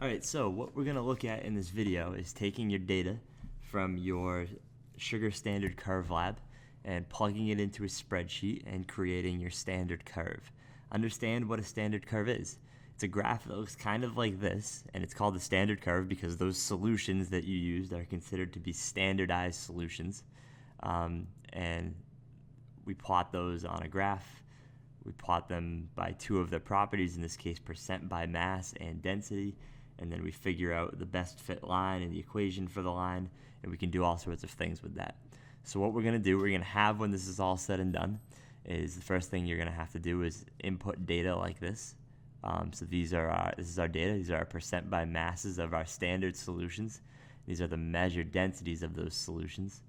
Alright, so what we're going to look at in this video is taking your data from your Sugar Standard Curve Lab and plugging it into a spreadsheet and creating your standard curve. Understand what a standard curve is. It's a graph that looks kind of like this, and it's called the standard curve because those solutions that you used are considered to be standardized solutions. And we plot those on a graph. We plot them by two of their properties, in this case percent by mass and density, and then we figure out the best fit line and the equation for the line, and we can do all sorts of things with that. So what we're going to do, we're going to have, when this is all said and done, is the first thing you're going to have to do is input data like this. So this is our data. These are our percent by masses of our standard solutions. These are the measured densities of those solutions.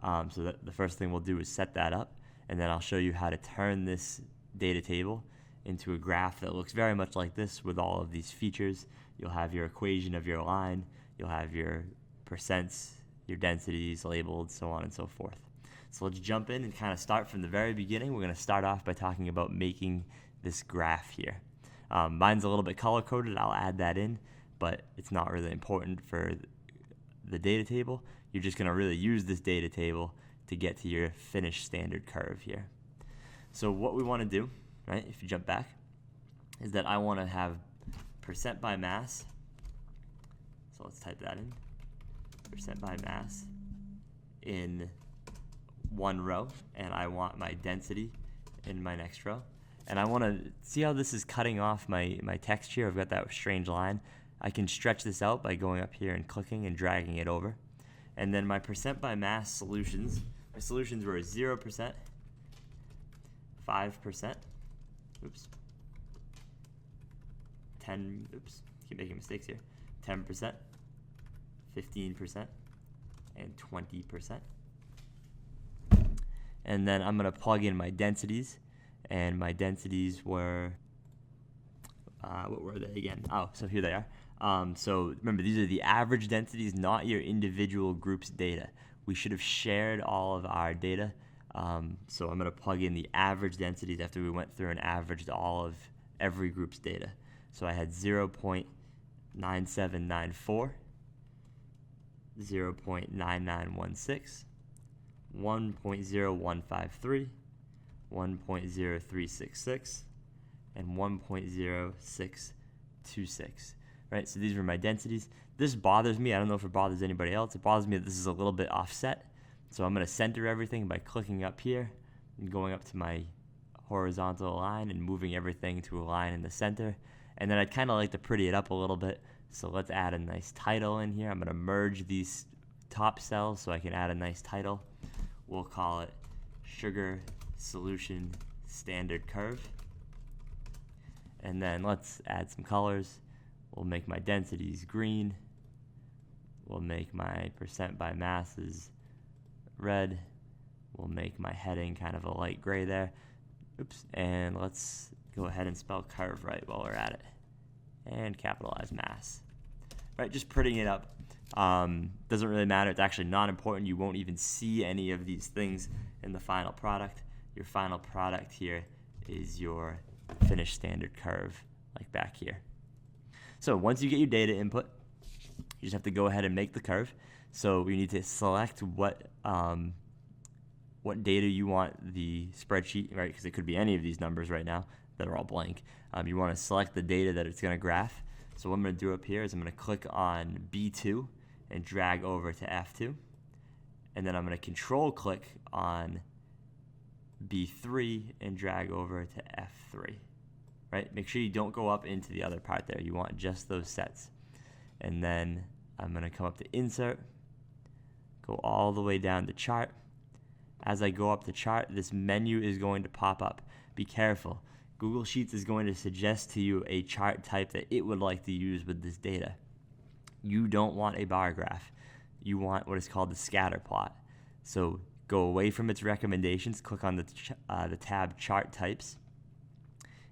So the first thing we'll do is set that up, and then I'll show you how to turn this data table into a graph that looks very much like this with all of these features. You'll have your equation of your line, you'll have your percents, your densities labeled, so on and so forth. So let's jump in and kind of start from the very beginning. We're going to start off by talking about making this graph here. Mine's a little bit color-coded, I'll add that in, but it's not really important for the data table. You're just going to really use this data table to get to your finished standard curve here. So what we want to do, right, if you jump back, is that I want to have percent by mass. So let's type that in. Percent by mass in one row, and I want my density in my next row. And I want to see how this is cutting off my text here. I've got that strange line. I can stretch this out by going up here and clicking and dragging it over. And then my percent by mass solutions, my solutions were 0%, 5%, oops, 10, oops, keep making mistakes here, 10%, 15%, and 20%. And then I'm going to plug in my densities, and my densities were, what were they again? Oh, so here they are. So remember, these are the average densities, not your individual group's data. We should have shared all of our data. So I'm going to plug in the average densities after we went through and averaged all of every group's data. So I had 0.9794, 0.9916, 1.0153, 1.0366, and 1.0626. Right, so these were my densities. This bothers me. I don't know if it bothers anybody else. It bothers me that this is a little bit offset. So I'm going to center everything by clicking up here and going up to my horizontal line and moving everything to a line in the center. And then I'd kind of like to pretty it up a little bit. So let's add a nice title in here. I'm going to merge these top cells so I can add a nice title. We'll call it Sugar Solution Standard Curve. And then let's add some colors. We'll make my densities green. We'll make my percent by masses red. We'll make my heading kind of a light gray there. Oops. And let's go ahead and spell curve right while we're at it. And capitalize mass. Right, just prettying it up. Doesn't really matter. It's actually not important. You won't even see any of these things in the final product. Your final product here is your finished standard curve, like back here. So once you get your data input, you just have to go ahead and make the curve. So we need to select what data you want the spreadsheet, right? Because it could be any of these numbers right now that are all blank. You want to select the data that it's going to graph. So what I'm going to do up here is I'm going to click on B2 and drag over to F2. And then I'm going to control click on B3 and drag over to F3. Right? Make sure you don't go up into the other part there. You want just those sets. And then I'm going to come up to Insert, go all the way down to Chart. As I go up the chart, this menu is going to pop up. Be careful. Google Sheets is going to suggest to you a chart type that it would like to use with this data. You don't want a bar graph. You want what is called the scatter plot. So go away from its recommendations, click on the tab Chart Types,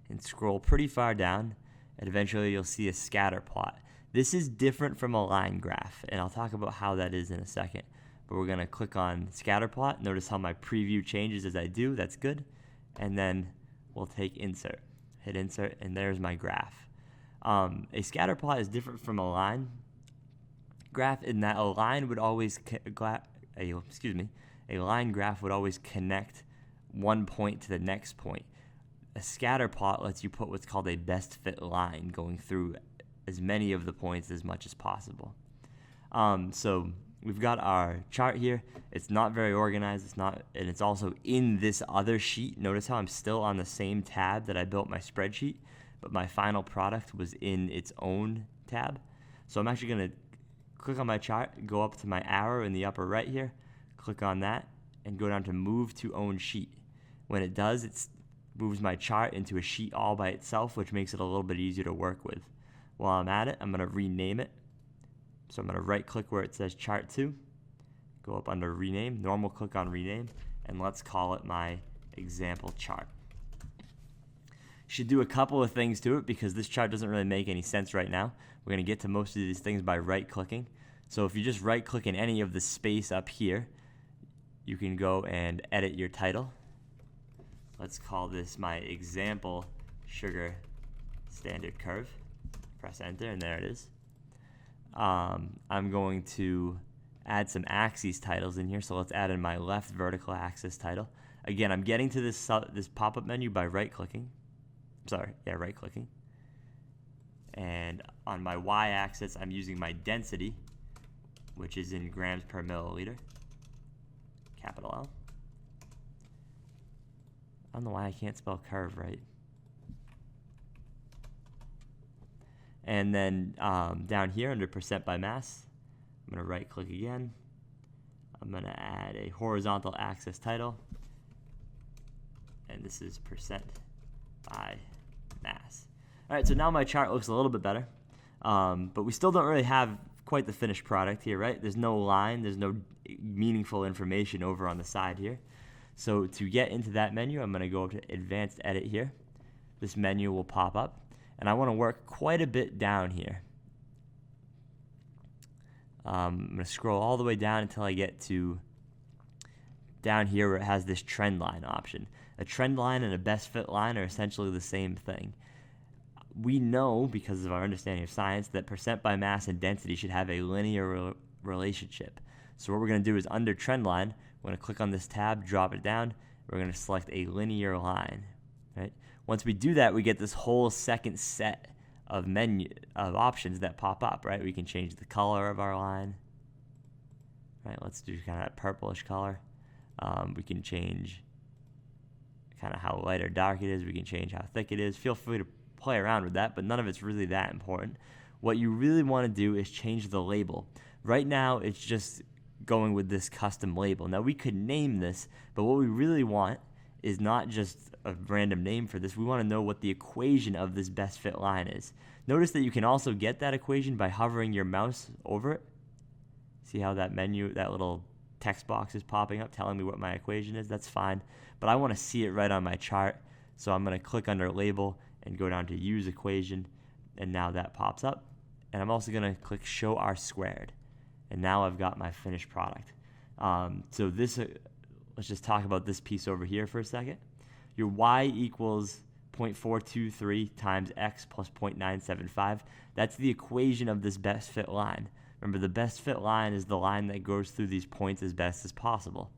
and scroll pretty far down, and eventually you'll see a scatter plot. This is different from a line graph, and I'll talk about how that is in a second. But we're going to click on scatter plot. Notice how my preview changes as I do. That's good. And then we'll take Insert. Hit Insert, and there's my graph. A scatter plot is different from a line graph in that a line would always a line graph would always connect one point to the next point. A scatter plot lets you put what's called a best fit line going through as many of the points as much as possible. So we've got our chart here. It's not very organized. And it's also in this other sheet. Notice how I'm still on the same tab that I built my spreadsheet, but my final product was in its own tab. So I'm actually going to click on my chart, go up to my arrow in the upper right here, click on that, and go down to Move to Own Sheet. When it does, it moves my chart into a sheet all by itself, which makes it a little bit easier to work with. While I'm at it, I'm going to rename it. So I'm going to right-click where it says Chart 2, go up under Rename, normal click on Rename, and let's call it my example chart. Should do a couple of things to it because this chart doesn't really make any sense right now. We're going to get to most of these things by right-clicking. So if you just right-click in any of the space up here, you can go and edit your title. Let's call this my example sugar standard curve. Press enter, and there it is. I'm going to add some axes titles in here. So let's add in my left vertical axis title. Again, I'm getting to this pop-up menu by right-clicking. Right-clicking. And on my y-axis, I'm using my density, which is in grams per milliliter, capital L. I don't know why I can't spell curve right. And then down here under percent by mass, I'm going to right-click again. I'm going to add a horizontal axis title, and this is percent by mass. All right, so now my chart looks a little bit better, but we still don't really have quite the finished product here, right? There's no line, there's no meaningful information over on the side here. So to get into that menu, I'm going to go to Advanced Edit here. This menu will pop up, and I want to work quite a bit down here. I'm going to scroll all the way down until I get to down here where it has this trend line option. A trend line and a best fit line are essentially the same thing. We know, because of our understanding of science, that percent by mass and density should have a linear relationship. So what we're going to do is under trend line, we're going to click on this tab, drop it down, we're going to select a linear line. Right? Once we do that, we get this whole second set of options that pop up. Right? We can change the color of our line. Right? Let's do kind of that purplish color. We can change kind of how light or dark it is. We can change how thick it is. Feel free to play around with that, but none of it's really that important. What you really want to do is change the label. Right now, it's just going with this custom label. Now, we could name this, but what we really want is not just a random name for this. We want to know what the equation of this best fit line is. Notice that you can also get that equation by hovering your mouse over it. See how that menu, that little text box is popping up telling me what my equation is? That's fine, but I want to see it right on my chart, so I'm going to click under Label and go down to Use Equation, and now that pops up. And I'm also going to click Show R Squared, and now I've got my finished product. So this, let's just talk about this piece over here for a second. Your y equals 0.423 times x plus 0.975. That's the equation of this best fit line. Remember, the best fit line is the line that goes through these points as best as possible.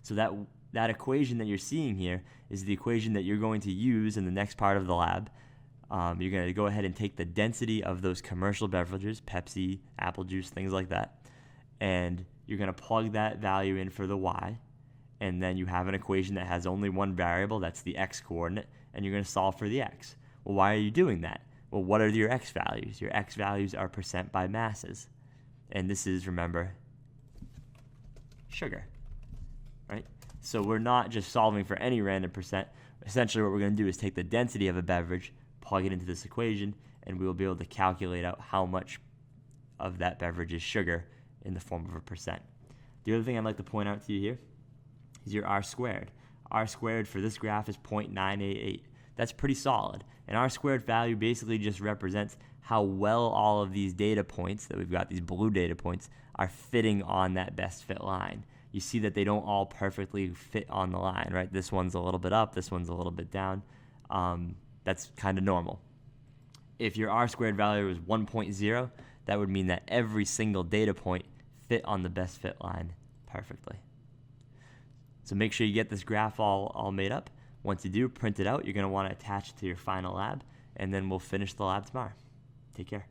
So that equation that you're seeing here is the equation that you're going to use in the next part of the lab. You're going to go ahead and take the density of those commercial beverages, Pepsi, apple juice, things like that, and you're going to plug that value in for the y, and then you have an equation that has only one variable, that's the x coordinate, and you're going to solve for the x. Well, why are you doing that? Well, what are your x values? Your x values are percent by masses, and this is, remember, sugar, right? So we're not just solving for any random percent. Essentially what we're going to do is take the density of a beverage, plug it into this equation, and we will be able to calculate out how much of that beverage is sugar in the form of a percent. The other thing I'd like to point out to you here is your R squared. R squared for this graph is 0.988. That's pretty solid. And R squared value basically just represents how well all of these data points that we've got, these blue data points, are fitting on that best fit line. You see that they don't all perfectly fit on the line, right? This one's a little bit up, this one's a little bit down. That's kind of normal. if your R-squared value was 1.0, that would mean that every single data point fit on the best fit line perfectly. So make sure you get this graph all made up. Once you do, print it out. You're going to want to attach it to your final lab, and then we'll finish the lab tomorrow. Take care.